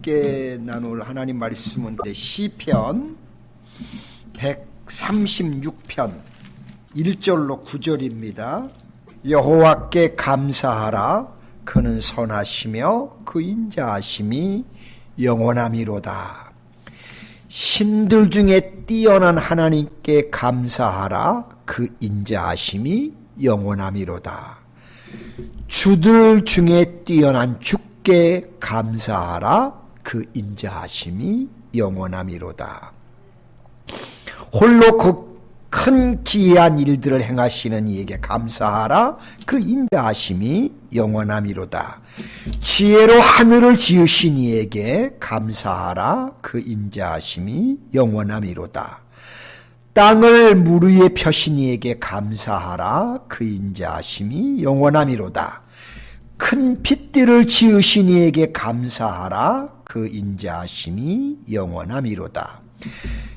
함께 나눌 하나님 말씀은 시편 136편 1절로 9절입니다. 여호와께 감사하라. 그는 선하시며 그 인자하심이 영원함이로다. 신들 중에 뛰어난 하나님께 감사하라. 그 인자하심이 영원함이로다. 주들 중에 뛰어난 주께 감사하라. 그 인자하심이 영원함이로다. 홀로 그 큰 기이한 일들을 행하시는 이에게 감사하라. 그 인자하심이 영원함이로다. 지혜로 하늘을 지으신 이에게 감사하라. 그 인자하심이 영원함이로다. 땅을 물 위에 펴신 이에게 감사하라. 그 인자하심이 영원함이로다. 큰 빛들을 지으신 이에게 감사하라. 그 인자하심이 영원함이로다.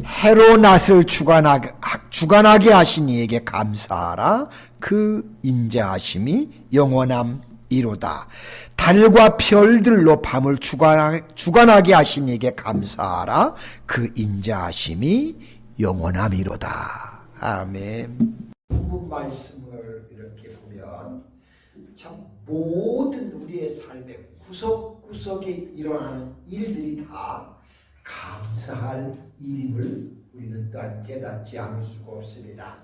해로 낮을 주관하게 하신 이에게 감사하라. 그 인자하심이 영원함이로다. 달과 별들로 밤을 주관하게 하신 이에게 감사하라. 그 인자하심이 영원함이로다. 아멘. 본문 말씀을 이렇게 보면 참 모든 우리의 삶의 구석구석에 일어나는 일들이 다 감사할 일임을 우리는 또한 깨닫지 않을 수가 없습니다.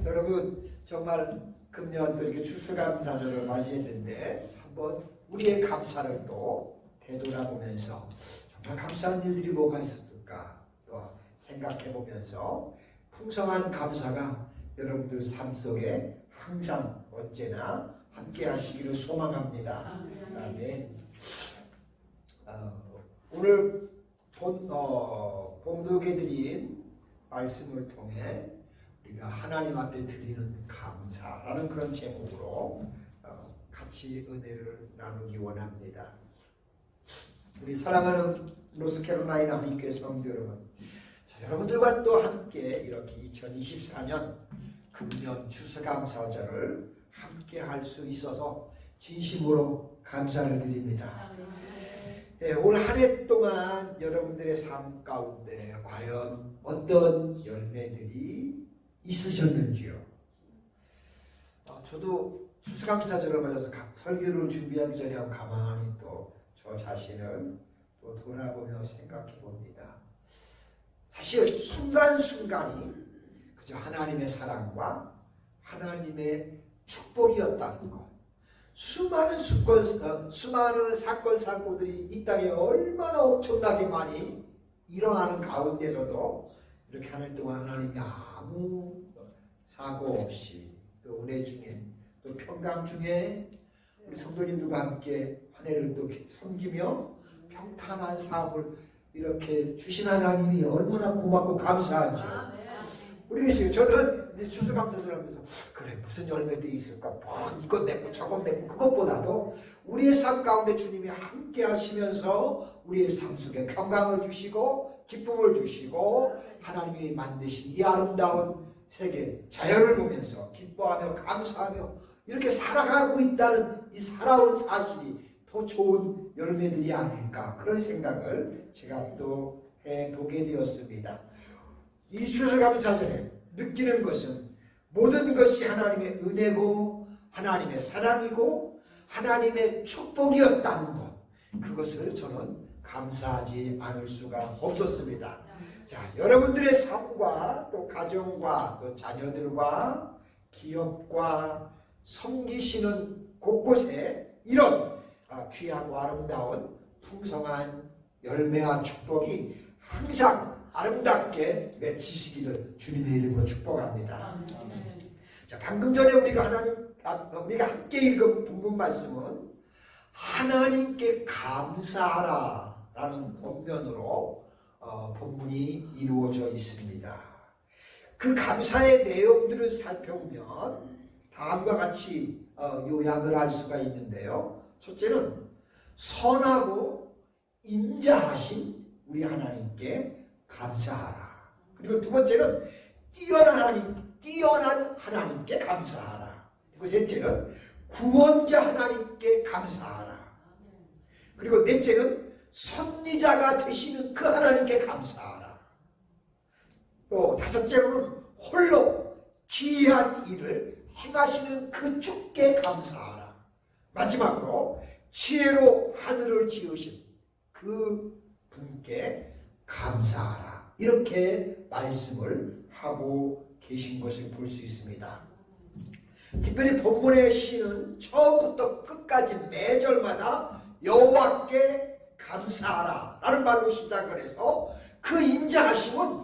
여러분, 정말 금년 또 이렇게 추수감사절을 맞이했는데 한번 우리의 감사를 또 되돌아보면서 정말 감사한 일들이 뭐가 있었을까 또 생각해보면서 풍성한 감사가 여러분들 삶 속에 항상 언제나 함께 하시기를 소망합니다. 아멘. 오늘 봉독해 드린 말씀을 통해 우리가 하나님 앞에 드리는 감사라는 그런 제목으로 같이 은혜를 나누기 원합니다. 우리 사랑하는 노스캐롤라이나 하나님교회 성도 여러분, 여러분들과 또 함께 이렇게 2024년 금년 추수감사절을 함께 할 수 있어서 진심으로 감사를 드립니다. 올 한 해 동안 여러분들의 삶 가운데 과연 어떤 열매들이 있으셨는지요? 저도 추수감사절을 맞아서 설교를 준비하기 전에 가만히 또 저 자신을 또 돌아보며 생각해 봅니다. 사실 순간순간이 그저 하나님의 사랑과 하나님의 축복이었다는 것. 수많은 사건 사고들이 이 땅에 얼마나 엄청나게 많이 일어나는 가운데서도 이렇게 한 해 동안 하나님이 아무 사고 없이 또 은혜 중에 또 평강 중에 우리 성도님들과 함께 한 해를 또 섬기며 평탄한 삶을 이렇게 주신 하나님이 얼마나 고맙고 감사하죠. 모르겠어요. 저는 이제 추수감사절 하면서 그래 무슨 열매들이 있을까? 이건 맺고 저건 맺고 그것보다도 우리의 삶 가운데 주님이 함께 하시면서 우리의 삶 속에 평강을 주시고 기쁨을 주시고 하나님이 만드신 이 아름다운 세계 자연을 보면서 기뻐하며 감사하며 이렇게 살아가고 있다는 이 살아온 사실이 더 좋은 열매들이 아닐까 그런 생각을 제가 또 해보게 되었습니다. 이 추수감사절에 느끼는 것은 모든 것이 하나님의 은혜고 하나님의 사랑이고 하나님의 축복이었다는 것, 그것을 저는 감사하지 않을 수가 없었습니다. 자, 여러분들의 삶과 또 가정과 또 자녀들과 기업과 섬기시는 곳곳에 이런 귀하고 아름다운 풍성한 열매와 축복이 항상 아름답게 맺히시기를 주님의 이름으로 축복합니다. 자, 방금 전에 우리가 함께 읽은 본문 말씀은 하나님께 감사하라 라는 본면으로 본문이 이루어져 있습니다. 그 감사의 내용들을 살펴보면 다음과 같이 요약을 할 수가 있는데요. 첫째는 선하고 인자하신 우리 하나님께 감사하라. 그리고 두 번째는 뛰어난 하나님께 감사하라. 그리고 셋째는 구원자 하나님께 감사하라. 그리고 넷째는 섭리자가 되시는 그 하나님께 감사하라. 또 다섯째로는 홀로 기이한 일을 행하시는 그 주께 감사하라. 마지막으로 지혜로 하늘을 지으신 그 분께 감사하라. 이렇게 말씀을 하고 계신 것을 볼 수 있습니다. 특별히 본문의 시는 처음부터 끝까지 매 절마다 여호와께 감사하라 라는 말로 시작을 해서 그 인자하심은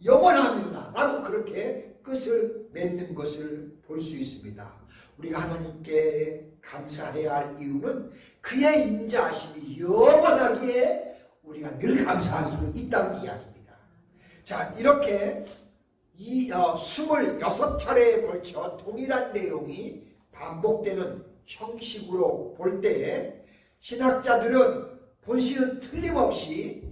영원합니다 라고 그렇게 끝을 맺는 것을 볼 수 있습니다. 우리가 하나님께 감사해야 할 이유는 그의 인자하심이 영원하기에 우리가 늘 감사할 수 있다는 이야기입니다. 자, 이렇게 26차례에 걸쳐 동일한 내용이 반복되는 형식으로 볼 때에 신학자들은 본시는 틀림없이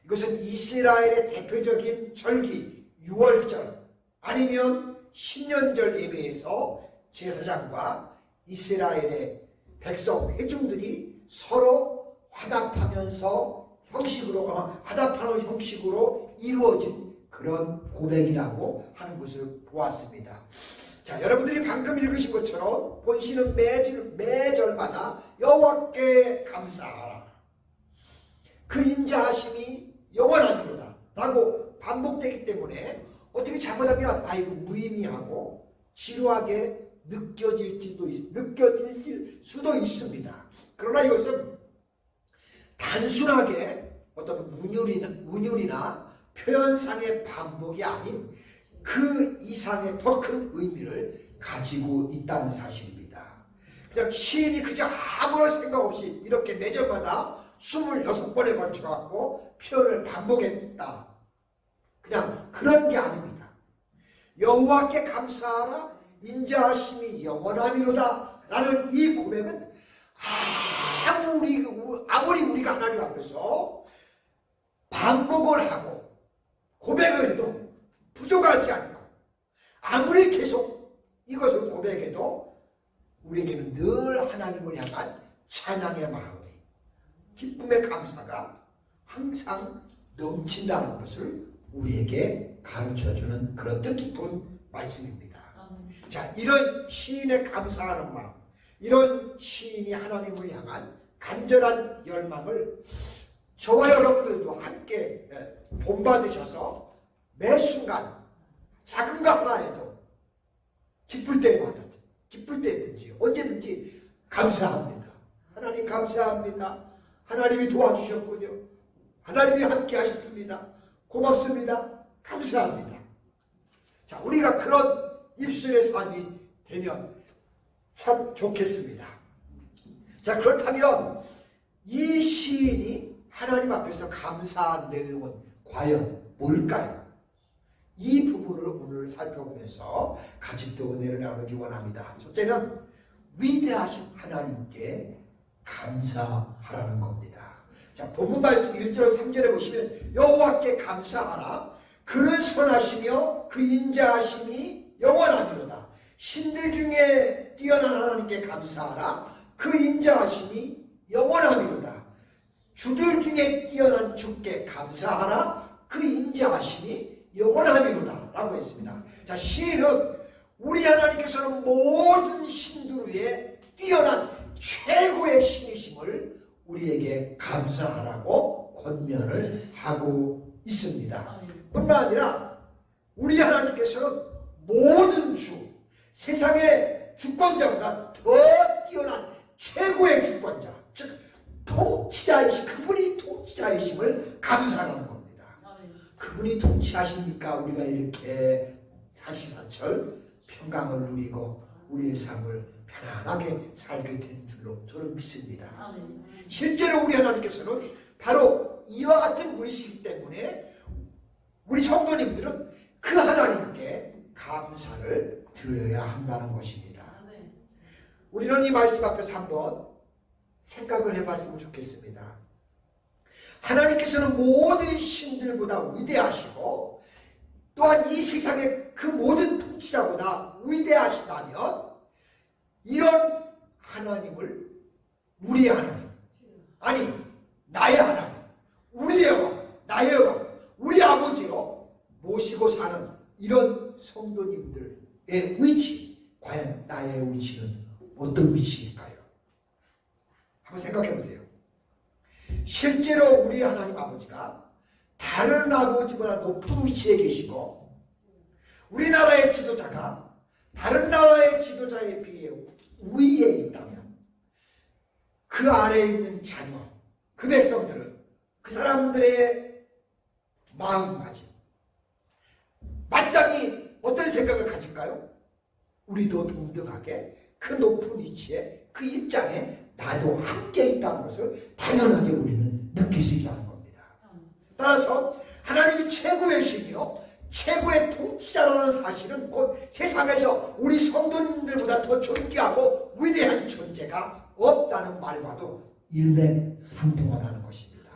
이것은 이스라엘의 대표적인 절기 유월절 아니면 신년절 예배에서 제사장과 이스라엘의 백성 회중들이 서로 화답하는 형식으로 이루어진 그런 고백이라고 하는 것을 보았습니다. 자, 여러분들이 방금 읽으신 것처럼 본시는 매절마다 여호와께 감사하라. 그 인자하심이 영원하리로다 라고 반복되기 때문에 어떻게 잘못하면 이거 무의미하고 지루하게 느껴질 수도 있습니다. 그러나 이것은 단순하게 어떤 운율이나 표현상의 반복이 아닌 그 이상의 더 큰 의미를 가지고 있다는 사실입니다. 그냥 시인이 그저 아무런 생각 없이 이렇게 매절마다 26번에 걸쳐갖고 표현을 반복했다. 그냥 그런 게 아닙니다. 여호와께 감사하라 인자하심이 영원함이로다 라는 이 고백은 아무리 우리가 하나님 앞에서 반복을 하고 고백을 해도 부족하지 않고 아무리 계속 이것을 고백해도 우리에게는 늘 하나님을 향한 찬양의 마음이 기쁨의 감사가 항상 넘친다는 것을 우리에게 가르쳐주는 그런 뜻깊은 말씀입니다. 자, 이런 시인의 감사하는 마음, 이런 시인이 하나님을 향한 간절한 열망을 저와 여러분들도 함께 본받으셔서 매 순간 작은 것 하나에도 기쁠 때든지 언제든지 감사합니다. 하나님 감사합니다. 하나님이 도와주셨군요. 하나님이 함께 하셨습니다. 고맙습니다. 감사합니다. 자, 우리가 그런 입술의 삶이 되면 참 좋겠습니다. 자, 그렇다면 이 시인이 하나님 앞에서 감사한 내용은 과연 뭘까요? 이 부분을 오늘 살펴보면서 같이 또 은혜를 나누기 원합니다. 첫째는 위대하신 하나님께 감사하라는 겁니다. 자, 본문 말씀 1절 3절에 보시면 여호와께 감사하라. 그는 선하시며 그 인자하심이 영원하리로다. 신들 중에 뛰어난 하나님께 감사하라. 그 인자하심이 영원하리로다. 주들 중에 뛰어난 주께 감사하라. 그 인자하심이 영원하리로다 라고 했습니다. 자, 시인은 우리 하나님께서는 모든 신들 위에 뛰어난 최고의 신이심을 우리에게 감사하라고 권면을 하고 있습니다. 뿐만 아니라 우리 하나님께서는 모든 세상의 주권자보다 더 뛰어난 최고의 주권자, 즉 그분이 통치자이심을 감사하는 겁니다. 그분이 통치하시니까 우리가 이렇게 사시사철 평강을 누리고 우리의 삶을 편안하게 살게 된 줄로 저는 믿습니다. 실제로 우리 하나님께서는 바로 이와 같은 분이시기 때문에 우리 성도님들은 그 하나님께 감사를 드려야 한다는 것입니다. 우리는 이 말씀 앞에서 한번 생각을 해봤으면 좋겠습니다. 하나님께서는 모든 신들보다 위대하시고 또한 이 세상의 그 모든 통치자보다 위대하시다면 이런 하나님을 우리의 하나님, 아니 나의 하나님, 우리의 왕, 나의 왕, 우리 아버지로 모시고 사는 이런 성도님들의 위치, 과연 나의 위치는 어떤 위치일까요? 한번 생각해 보세요. 실제로 우리 하나님 아버지가 다른 아버지보다 높은 위치에 계시고 우리나라의 지도자가 다른 나라의 지도자에 비해 위에 있다면 그 아래에 있는 자녀, 그 백성들은 그 사람들의 마음가짐 마땅히 어떤 생각을 가질까요? 우리도 동등하게 그 높은 위치에 그 입장에 나도 함께 있다는 것을 당연하게 우리는 느낄 수 있다는 겁니다. 따라서 하나님이 최고의 신이요 최고의 통치자라는 사실은 곧 세상에서 우리 성도님들보다 더 존귀하고 위대한 존재가 없다는 말과도 일맥상통하다는 것입니다.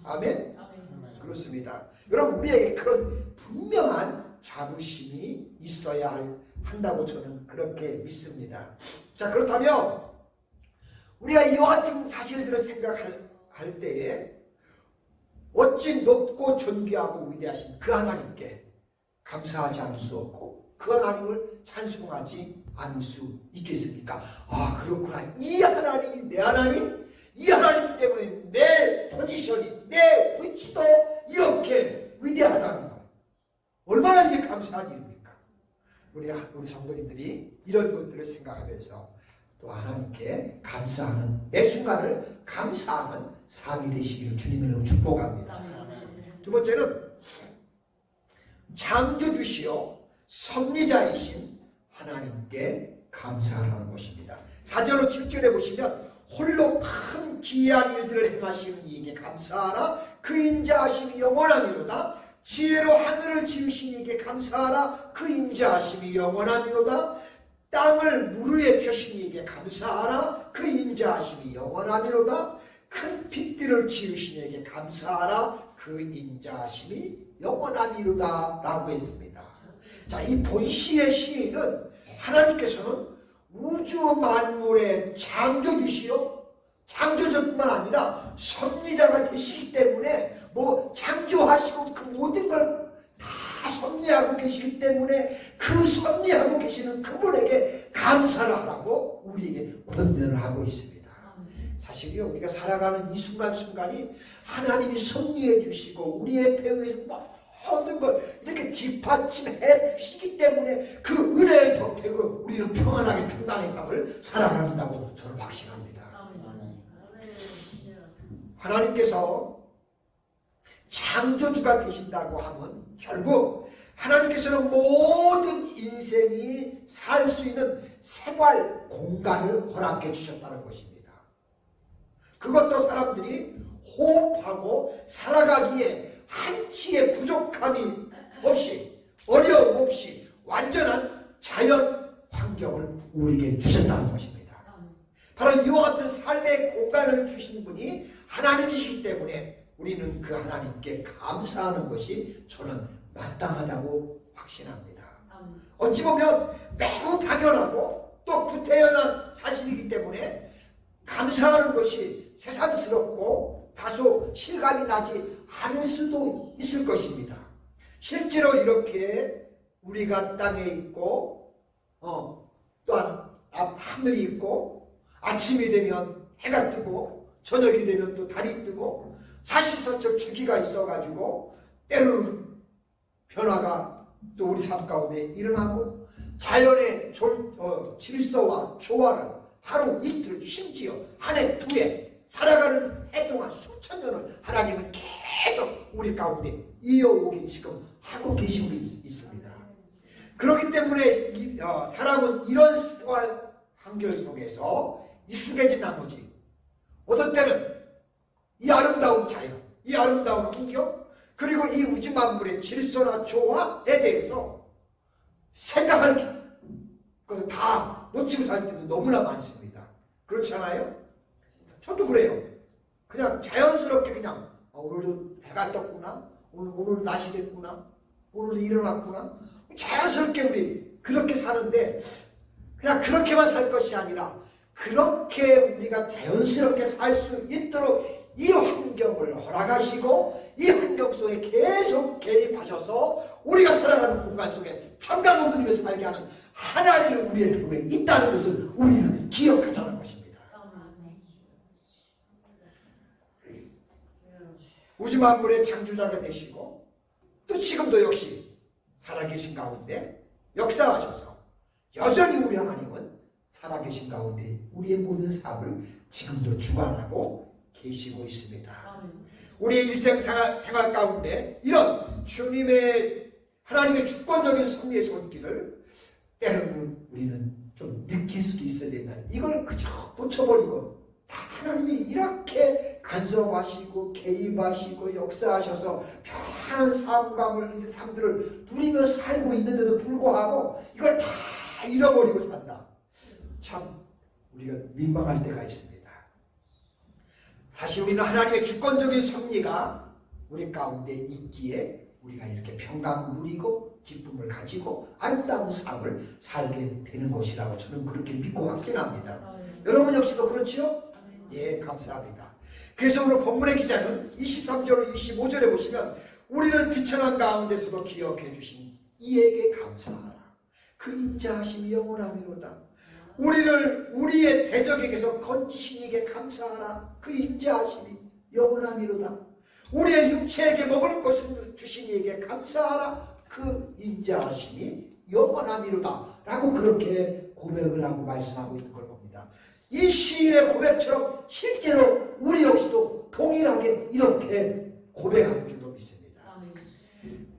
아멘? 그렇습니다. 여러분 우리에게 그런 분명한 자부심이 있어야 한다고 저는 그렇게 믿습니다. 자, 그렇다면 우리가 이와 같은 사실들을 생각할 때에 어찌 높고 존귀하고 위대하신 그 하나님께 감사하지 않을 수 없고 그 하나님을 찬송하지 않을 수 있겠습니까? 아, 그렇구나. 이 하나님이 내 하나님, 이 하나님 때문에 내 포지션이, 내 위치도 이렇게 위대하다는 것. 얼마나 이게 감사한 일입니까? 우리 성도님들이 이런 것들을 생각하면서 또 하나님께 감사하는 매 순간을 감사하는 삶이 되시기를 주님으로 축복합니다. 두 번째는 창조주시오 섭리자이신 하나님께 감사하라는 것입니다. 4절로 7절에 보시면 홀로 큰 기이한 일들을 행하시는 이에게 감사하라. 그 인자하심이 영원하미로다. 지혜로 하늘을 지으신 이에게 감사하라. 그 인자하심이 영원하미로다. 땅을 물 위에 펴신 이에게 감사하라. 그 인자하심이 영원하미로다. 큰 빛들을 지으신 이에게 감사하라. 그 인자하심이 영원하미로다 라고 했습니다. 자, 이 본시의 시인은 하나님께서는 우주 만물의 창조주시요 창조자뿐만 아니라 섭리자가 되시기 때문에 뭐 창조하시고 그 모든 걸 다 섭리하고 계시기 때문에 그 섭리하고 계시는 그분에게 감사를 하라고 우리에게 권면을 하고 있습니다. 사실요 우리가 살아가는 이 순간순간이 하나님이 섭리해 주시고 우리의 배후에서 모든 걸 이렇게 뒷받침해 주시기 때문에 그 은혜의 덕택으로 우리는 평안하게 평강의 삶을 살아간다고 저는 확신합니다. 하나님께서 창조주가 계신다고 하면 결국 하나님께서는 모든 인생이 살 수 있는 생활 공간을 허락해 주셨다는 것입니다. 그것도 사람들이 호흡하고 살아가기에 한치의 부족함이 없이 어려움 없이 완전한 자연 환경을 우리에게 주셨다는 것입니다. 바로 이와 같은 삶의 공간을 주신 분이 하나님이시기 때문에 우리는 그 하나님께 감사하는 것이 저는 마땅하다고 확신합니다. 어찌 보면 매우 당연하고 또 구태연한 사실이기 때문에 감사하는 것이 새삼스럽고 다소 실감이 나지 않을 수도 있을 것입니다. 실제로 이렇게 우리가 땅에 있고 또한 하늘이 있고 아침이 되면 해가 뜨고 저녁이 되면 또 달이 뜨고 사시사철 주기가 있어가지고 때로는 변화가 또 우리 삶 가운데 일어나고 자연의 질서와 조화를 하루 이틀 심지어 한 해 두 해 살아가는 해 동안 수천 년을 하나님은 계속 우리 가운데 이어오게 지금 하고 계시고 있습니다. 그렇기 때문에 사람은 이런 생활 환경 속에서 익숙해진 나머지 어떤 때는 이 아름다운 자연, 이 아름다운 환경, 그리고 이 우주 만물의 질서나 조화에 대해서 생각할 것을 다 놓치고 살 때도 너무나 많습니다. 그렇지 않아요? 저도 그래요. 그냥 자연스럽게 그냥 오늘도 해가 떴구나, 오늘 낮이 됐구나, 오늘도 일어났구나, 자연스럽게 우리 그렇게 사는데 그냥 그렇게만 살 것이 아니라 그렇게 우리가 자연스럽게 살 수 있도록 이 환경을 허락하시고 이 환경 속에 계속 개입하셔서 우리가 살아가는 공간 속에 평강을 누리며 살게 하는 하나님이 우리의 편에 있다는 것을 우리는 기억하자는 것입니다. 우주 만물의 창조자가 되시고 또 지금도 역시 살아계신 가운데 역사하셔서 여전히 우리 하나님은 살아계신 가운데 우리의 모든 삶을 지금도 주관하고 계시고 있습니다. 우리의 일생 생활 가운데 이런 주님의 하나님의 주권적인 섭리의 손길을 때로는 우리는 좀 느낄 수도 있어야 된다. 이걸 그저 놓쳐버리고 다 하나님이 이렇게 간섭하시고 개입하시고 역사하셔서 편안한 삶들을 누리며 살고 있는데도 불구하고 이걸 다 잃어버리고 산다. 참 우리가 민망할 때가 있습니다. 사실 우리는 하나님의 주권적인 섭리가 우리 가운데 있기에 우리가 이렇게 평강을 누리고 기쁨을 가지고 아름다운 삶을 살게 되는 것이라고 저는 그렇게 믿고 확신합니다. 여러분 역시도 그렇지요? 예, 감사합니다. 그래서 오늘 본문의 기자는 23절 25절에 보시면 우리를 비천한 가운데서도 기억해 주신 이에게 감사하라. 그 인자하심이 영원하미로다. 우리를 우리의 대적에게서 건지신 이에게 감사하라. 그 인자하심이 영원하미로다. 우리의 육체에게 먹을 것을 주신 이에게 감사하라. 그 인자하심이 영원하미로다. 라고 그렇게 고백을 하고 말씀하고 있는 걸 봅니다. 이 시인의 고백처럼 실제로 우리 역시도 동일하게 이렇게 고백하는 줄로 믿습니다.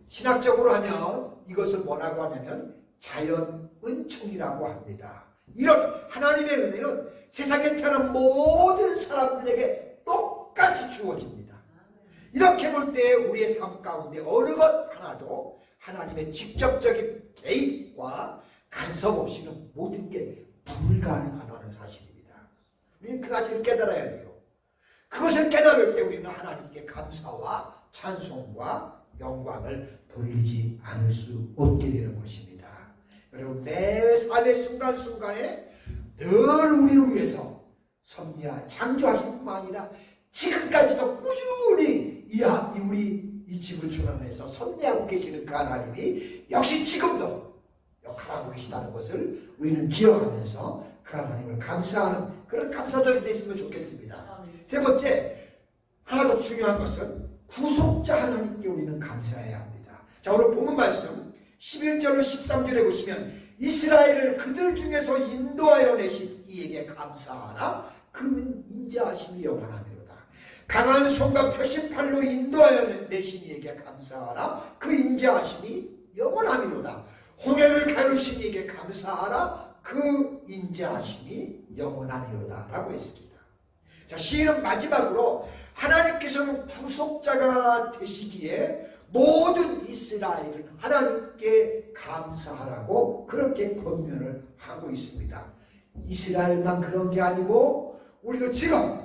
신학적으로 하면 이것을 뭐라고 하냐면 자연 은총이라고 합니다. 이런 하나님의 은혜는 세상에 태어난 모든 사람들에게 똑같이 주어집니다. 이렇게 볼 때 우리의 삶 가운데 어느 것 하나도 하나님의 직접적인 개입과 간섭 없이는 모든 게 불가능하다는 사실입니다. 우리는 그 사실을 깨달아야 돼요. 그것을 깨달을 때 우리는 하나님께 감사와 찬송과 영광을 돌리지 않을 수 없게 되는 것입니다. 여러분 매 삶의 순간순간에 늘 우리를 위해서 섭리와 창조하신 뿐만 아니라 지금까지도 꾸준히 우리 이 지구촌 안에서 섭리하고 계시는 그 하나님이 역시 지금도 역할하고 계시다는 것을 우리는 기억하면서 그 하나님을 감사하는 그런 감사절이 됐으면 좋겠습니다. 세 번째, 하나 더 중요한 것은 구속자 하나님께 우리는 감사해야 합니다. 자, 오늘 본문 말씀 11절로 13절에 보시면 이스라엘을 그들 중에서 인도하여 내신 이에게 감사하라. 그는 인자하심이 영원하미로다. 강한 손과 표심팔로 인도하여 내신 이에게 감사하라. 그 인자하심이 영원하미로다. 홍해를 가르신 이에게 감사하라. 그 인자하심이 영원하미로다 라고 했습니다. 자, 시인은 마지막으로 하나님께서는 구속자가 되시기에 모든 이스라엘은 하나님께 감사하라고 그렇게 권면을 하고 있습니다. 이스라엘만 그런 게 아니고 우리도 지금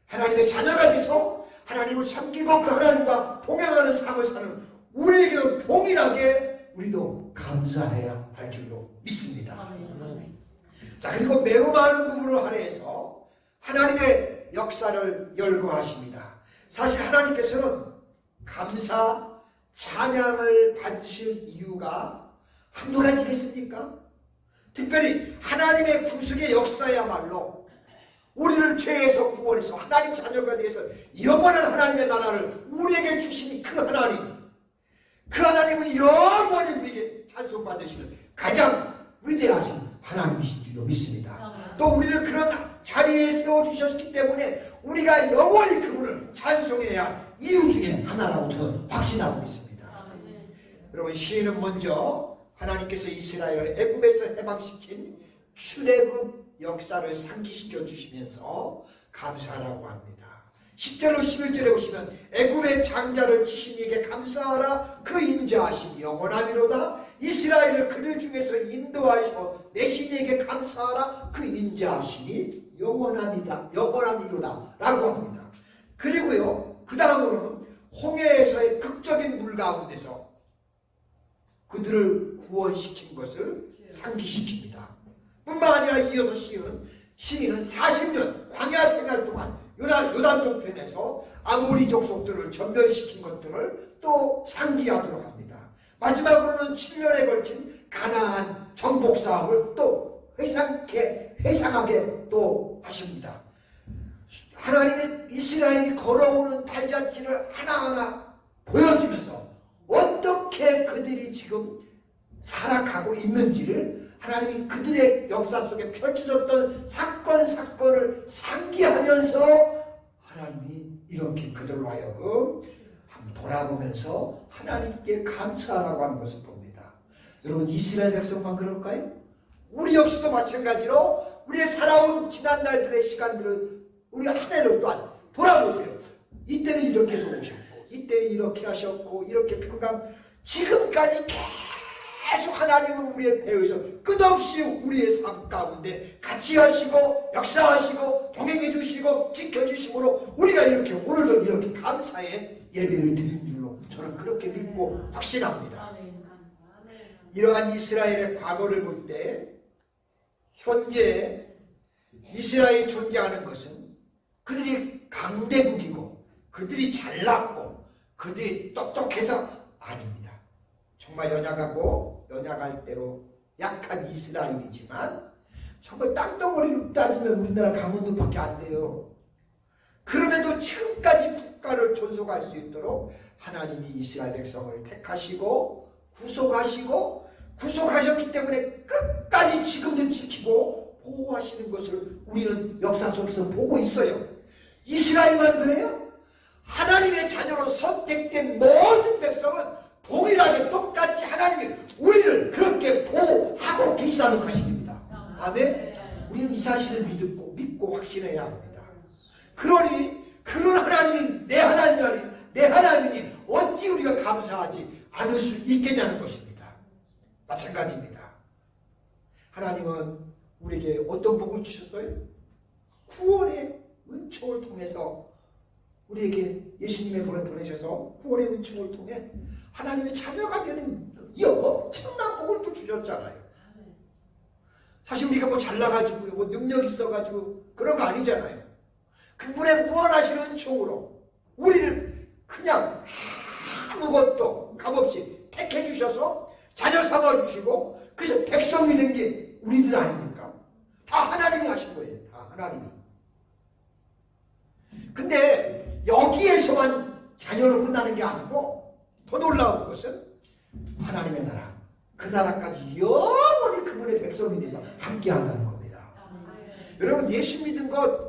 하나님의 자녀가 돼서 하나님을 섬기고 그 하나님과 동행하는 삶을 사는 우리에게도 동일하게 우리도 감사해야 할 줄로 믿습니다. 자, 그리고 매우 많은 부분을 할애해서 하나님의 역사를 열거하십니다. 사실 하나님께서는 감사, 찬양을 받으실 이유가 한두 가지겠습니까? 특별히 하나님의 구속의 역사야말로 우리를 죄에서 구원해서 하나님 자녀가 되어서 영원한 하나님의 나라를 우리에게 주신 그 하나님은 영원히 우리에게 찬송받으시는 가장 위대하신 하나님이신 줄로 믿습니다. 또 우리를 그런 자리에 세워주셨기 때문에 우리가 영원히 그분을 찬송해야 할 이유 중에 하나라고 저는 확신하고 있습니다. 여러분, 시인은 먼저 하나님께서 이스라엘을 애굽에서 해방시킨 출애굽 역사를 상기시켜 주시면서 감사하라고 합니다. 10절로 11절에 보시면 애굽의 장자를 치신 이에게 감사하라. 그 인자하심 영원하미로다. 이스라엘을 그들 중에서 인도하셔 내신 이에게 감사하라. 그 인자하심이 영원하미로다 라고 합니다. 그리고요, 그 다음으로는 홍해에서의 극적인 물 가운데서 그들을 구원시킨 것을 상기시킵니다. 뿐만 아니라 이어서 시인은 40년 광야 생활 동안 요단 동편에서 아모리 족속들을 전멸시킨 것들을 또 상기하도록 합니다. 마지막으로는 7년에 걸친 가나안 정복 사업을 또 회상하게 또 하십니다. 하나님의 이스라엘이 걸어오는 발자취를 하나하나 보여주면서 어떻게 그들이 지금 살아가고 있는지를 하나님이 그들의 역사 속에 펼쳐졌던 사건을 상기하면서 하나님이 이렇게 그들로 하여금 한번 돌아보면서 하나님께 감사하라고 하는 것을 봅니다. 여러분, 이스라엘 백성만 그럴까요? 우리 역시도 마찬가지로 우리의 살아온 지난 날들의 시간들을 우리 한 해를 또한 돌아보세요. 이때는 이렇게 도우셨고 이때는 이렇게 하셨고 이렇게 평강, 지금까지 계속 하나님은 우리의 배에서 끝없이 우리의 삶 가운데 같이 하시고 역사하시고 동행해 주시고 지켜주심으로 우리가 이렇게 오늘도 이렇게 감사의 예배를 드린 줄로 저는 그렇게 믿고 확신합니다. 이러한 이스라엘의 과거를 볼 때 현재 이스라엘이 존재하는 것은 그들이 강대국이고 그들이 잘났고 그들이 똑똑해서 아닙니다. 정말 연약할 대로 약한 이스라엘이지만 정말 땅덩어리로 따지면 우리나라 강원도밖에 안 돼요. 그럼에도 지금까지 국가를 존속할 수 있도록 하나님이 이스라엘 백성을 택하시고 구속하셨기 때문에 끝까지 지금도 지키고 보호하시는 것을 우리는 역사 속에서 보고 있어요. 이스라엘만 그래요? 하나님의 자녀로 선택된 모든 백성은 동일하게 똑같이 하나님이 우리를 그렇게 보호하고 계시다는 사실입니다. 아멘? 우리는 이 사실을 믿고 확신해야 합니다. 그러니 그런 하나님이 내 하나님이니 어찌 우리가 감사하지 않을 수 있겠냐는 것입니다. 마찬가지입니다. 하나님은 우리에게 어떤 복을 주셨어요? 구원의 은총을 통해서 우리에게 예수님의 복을 보내셔서 구원의 은총을 통해 하나님의 자녀가 되는 이 엄청난 복을 또 주셨잖아요. 사실 우리가 뭐 잘나가지고 뭐 능력 있어가지고 그런 거 아니잖아요. 그분의 무한하신 은총으로 우리를 그냥 아무것도 값없이 택해 주셔서 자녀 삼아 주시고 그래서 백성이 된 게 우리들 아닙니까? 다 하나님이 하신 거예요. 다 하나님이. 근데 여기에서만 자녀로 끝나는 게 아니고 더 놀라운 것은 하나님의 나라, 그 나라까지 영원히 그분의 백성이 돼서 함께 한다는 겁니다. 여러분, 예수 믿은 거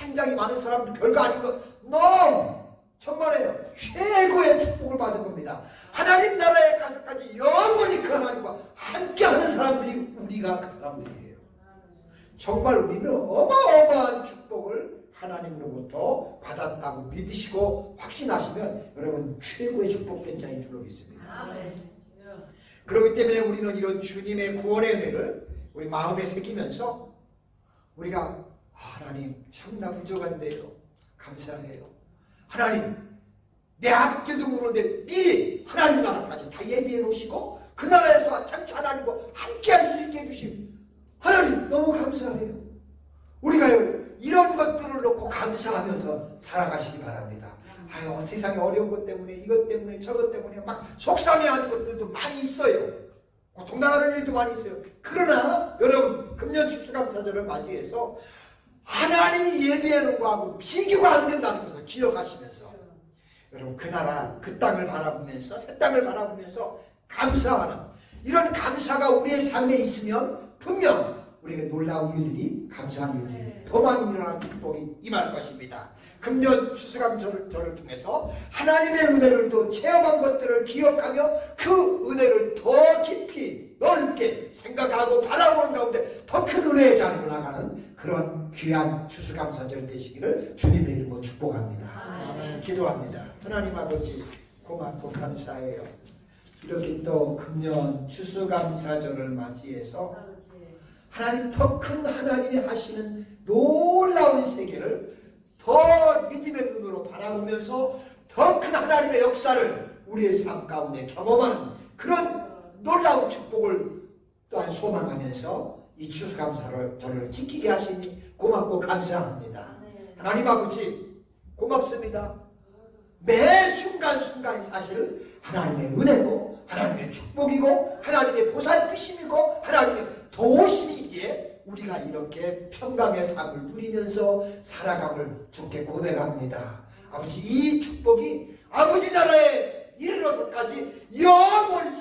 굉장히 많은 사람들 별거 아닌 거 너무 정말이에요. 최고의 축복을 받은 겁니다. 하나님 나라에 가서까지 영원히 그 하나님과 함께하는 사람들이 우리가 그 사람들이에요. 정말 우리는 어마어마한 축복을 하나님으로부터 받았다고 믿으시고 확신하시면 여러분 최고의 축복된 자인 줄로 믿습니다. 그렇기 때문에 우리는 이런 주님의 구원의 은혜를 우리 마음에 새기면서 우리가 하나님 참나 부족한데요. 감사해요. 하나님 내 앞길도 모르는데 미리 하나님 나라까지 다 예비해 놓으시고 그 나라에서 장차 하나님과 함께 할 수 있게 해주신 하나님 너무 감사해요. 우리가요 이런 것들을 놓고 감사하면서 살아가시기 바랍니다. 아유, 세상에 어려운 것 때문에 이것 때문에 저것 때문에 막 속상해하는 것들도 많이 있어요. 고통당하는 일도 많이 있어요. 그러나 여러분 금년 추수감사절을 맞이해서 하나님이 예비해 놓은 거하고 비교가 안 된다는 것을 기억하시면서 여러분 그 나라 그 땅을 바라보면서 새 땅을 바라보면서 감사하는 이런 감사가 우리의 삶에 있으면 분명 우리에게 놀라운 일들이 감사한 일들이 더 많이 일어나는 축복이 임할 것입니다. 금년 추수감사절을 통해서 하나님의 은혜를 또 체험한 것들을 기억하며 그 은혜를 더 깊이 넓게 생각하고 바라보는 가운데 더 큰 은혜의 자리로 나가는 그런 귀한 추수감사절 되시기를 주님의 이름으로 축복합니다. 아멘. 기도합니다. 하나님 아버지 고맙고 감사해요. 이렇게 또 금년 추수감사절을 맞이해서 하나님 더 큰 하나님이 하시는 놀라운 세계를 더 믿음의 눈으로 바라보면서 더 큰 하나님의 역사를 우리의 삶 가운데 경험하는 그런 놀라운 축복을 또한 소망하면서 이 추수감사를 저를 지키게 하시니 고맙고 감사합니다. 하나님 아버지 고맙습니다. 매 순간순간이 사실 하나님의 은혜고 하나님의 축복이고 하나님의 보살피심이고 하나님의 도우심이기에 우리가 이렇게 평강의 삶을 누리면서 살아감을 주께 고백합니다. 아버지, 이 축복이 아버지 나라에 이르러서까지 영원히